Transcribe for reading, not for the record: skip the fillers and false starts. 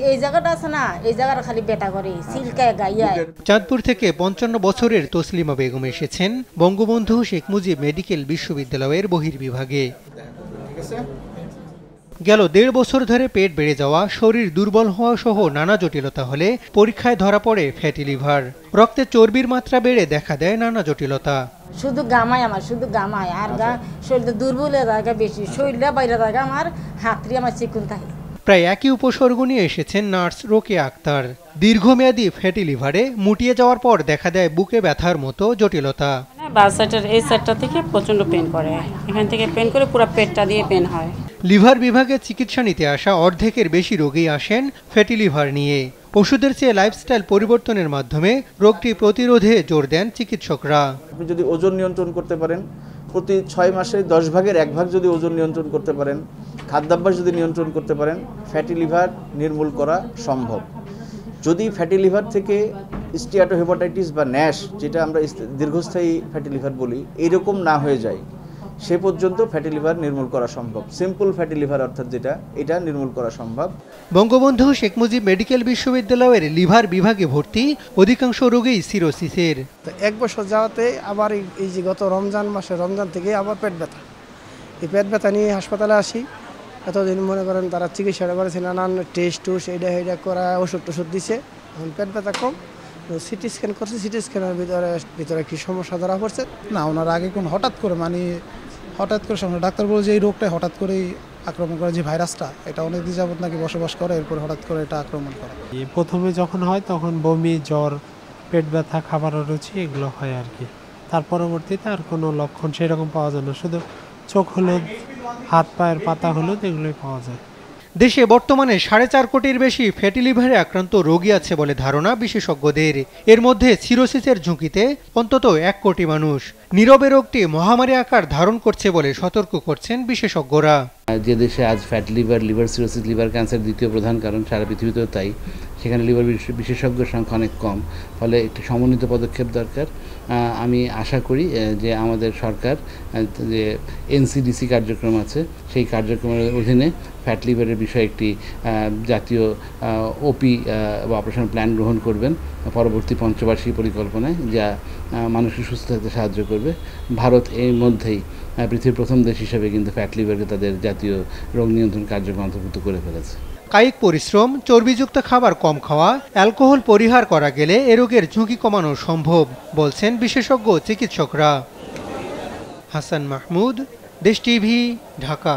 এই জায়গাটা আছে না, এই জায়গাটা খালি বেটা করে সিলকায় গাইয়া। চাঁদপুর থেকে 55 বছরের তসলিমা বেগম এসেছেন বঙ্গবন্ধু শেখ মুজিব মেডিকেল বিশ্ববিদ্যালয়ের বহির্বিভাগে। গেল 1.5 বছর ধরে পেট বেড়ে যাওয়া, শরীর দুর্বল হওয়া সহ নানা জটিলতা হলে পরীক্ষায় ধরা পড়ে ফ্যাটি লিভার। রক্তে চর্বির মাত্রা বেড়ে দেখা দেয় নানা জটিলতা। শুধু গামায় আমার, শুধু গামায় আর শরীরটা দুর্বল হয়ে থাকে বেশি, শরীরটা বাইরে থাকে আমার, হাতটি আমার চিকুন থাকে। প্রায় একই উপসর্গ নিয়ে এসেছেন নার্স রোকেয়া আক্তার। দীর্ঘমেয়াদী ফ্যাটি লিভারে মুটিয়ে যাওয়ার পর দেখা দেয় বুকে ব্যথার মতো জটিলতা। বাঁ সাইডের এই সাইডটা থেকে প্রচন্ড পেন করে, এখান থেকে পেন করে পুরো পেটটা দিয়ে পেন হয়। লিভার বিভাগে চিকিৎসা নিতে আসা অর্ধেকের বেশি রোগী আসেন ফ্যাটি লিভার নিয়ে। ওষুধের চেয়ে লাইফস্টাইল পরিবর্তনের মাধ্যমে রোগটি প্রতিরোধে জোর দেন চিকিৎসকরা। আপনি যদি ওজন নিয়ন্ত্রণ করতে পারেন, প্রতি 6 মাসে 10 ভাগের 1 ভাগ যদি ওজন নিয়ন্ত্রণ করতে পারেন, খাদ্যাভ্যাস যদি নিয়ন্ত্রণ করতে পারেন, ফ্যাটি লিভার নির্মূল করা সম্ভব। যদি ফ্যাটি লিভার থেকে স্টিয়াটোহেপাটাইটিস বা ন্যাশ, যেটা আমরা দীর্ঘস্থায়ী ফ্যাটি লিভার বলি, এইরকম না হয়ে যায়, সে পর্যন্ত ফ্যাটি লিভার নির্মূল করা সম্ভব। সিম্পল ফ্যাটি লিভার অর্থাৎ এটা নির্মূল করা সম্ভব। বঙ্গবন্ধু শেখ মুজিব মেডিকেল বিশ্ববিদ্যালয়ের লিভার বিভাগে ভর্তি অধিকাংশ রোগী সিরোসিসের। 1 বছর যাওয়াতে আবার এই যে গত রমজান থেকে আবার পেট ব্যথা, এই পেট ব্যথা নিয়ে হাসপাতালে আসি। এতদিন মনে করেন তারা চিকিৎসাটা করেছে, নানান টেস্ট এইটা করা, ওষুধ দিছে, এখন পেট ব্যথা কম। সিটি স্ক্যান করছে, সিটি স্ক্যানের ভিতরে কি সমস্যা ধরা পড়ছে না, ওনার আগে কোন হঠাৎ করে ডাক্তার বলে যে এই রোগটা হঠাৎ করেই আক্রমণ করে, যে ভাইরাসটা এটা অনেক দিন যাবত নাকি বসবাস করে, এরপর হঠাৎ করে এটা আক্রমণ করে। প্রথমে যখন হয় তখন বমি, জ্বর, পেট ব্যথা, খাবার অরুচি এগুলো হয় আর কি। তার পরবর্তীতে আর কোনো লক্ষণ সেরকম পাওয়া যায় না, শুধু চোখ হলুদ, হাত পায়ের পাতা হলুদ এগুলোই পাওয়া যায়। দেশে বর্তমানে 4.5 কোটির বেশি ফ্যাটি লিভারে আক্রান্ত রোগী আছে বলে ধারণা বিশেষজ্ঞদের। এর মধ্যে সিরোসিসের ঝুঁকিতে অন্তত 1 কোটি মানুষ। নীরবে রোগটি মহামারী আকার ধারণ করছে বলে সতর্ক করছেন বিশেষজ্ঞরা। যে দেশে আজ fatty liver cirrhosis, liver cancer দ্বিতীয় প্রধান কারণ, সারা পৃথিবীতেও তাই, সেখানে লিভার বিশেষজ্ঞের সংখ্যা অনেক কম, ফলে একটি সমন্বিত পদক্ষেপ দরকার। আমি আশা করি যে আমাদের সরকার যে এনসিডিসি কার্যক্রম আছে, সেই কার্যক্রমের অধীনে ফ্যাট লিভারের বিষয়ে একটি জাতীয় ওপি বা অপারেশন প্ল্যান গ্রহণ করবেন পরবর্তী পঞ্চবার্ষিকী পরিকল্পনায়, যা মানুষকে সুস্থ থাকতে সাহায্য করবে। ভারত এর মধ্যেই পৃথিবীর প্রথম দেশ হিসেবে কিন্তু ফ্যাট লিভারকে তাদের জাতীয় রোগ নিয়ন্ত্রণ কার্যক্রম অন্তর্ভুক্ত করে ফেলেছে। কায়িক পরিশ্রম, চর্বিযুক্ত খাবার কম খাওয়া, অ্যালকোহল পরিহার করা গেলে এ রোগের ঝুঁকি কমানো সম্ভব বলছেন বিশেষজ্ঞ চিকিৎসকরা। হাসান মাহমুদ, দেশ টিভি, ঢাকা।